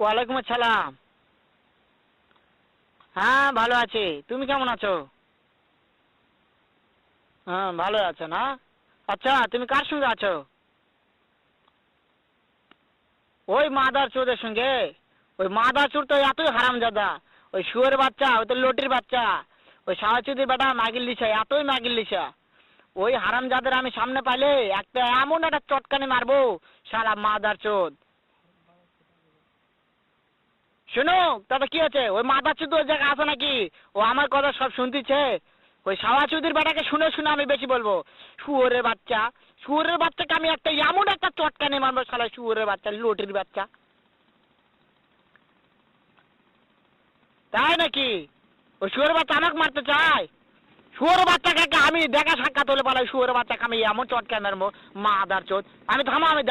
ওয়ালাইকুম আসসালাম। হ্যাঁ ভালো আছি, তুমি কেমন আছো? হ্যাঁ ভালো আছো না? আচ্ছা তুমি কার সঙ্গে আছো? ওই মাদার চোদের সঙ্গে। ওই মাদার চোর তো এতই হারামজাদা। ওই শুয়োরের বাচ্চা, ওই তো লটির বাচ্চা। ওই সাওয়াচুদির বেটা মাগির লিসা, এতই মাগির লিসা। ওই হারামজাদের আমি সামনে পাইলে একটা এমন একটা চটকানি মারবো, সারা মাদার চোদ। শোনো, তাতে কি আছে? ওই মাদার চোদ ওই জায়গায় আছে নাকি? ও আমার কথা সব শুনতিছে। ওই সাওয়াচুদির বেটাকে শুনে শুনে আমি বেশি বলবো। শুয়োরের বাচ্চা, শুয়োরের বাচ্চাকে আমি একটা এমন একটা চটকানি মারবো, শালা শুয়োরের বাচ্চা, লটির বাচ্চা। তাই নাকি? ওই শুয়োরের বাচ্চা আমাকে মারতে চায়? শুয়োরের বাচ্চাকে আমি দেখা সাক্ষাৎ হলে বলে শুয়োরের বাচ্চাকে আমি এমন চটকানি মারবো, মাদার চোদ। আমি থামো, আমি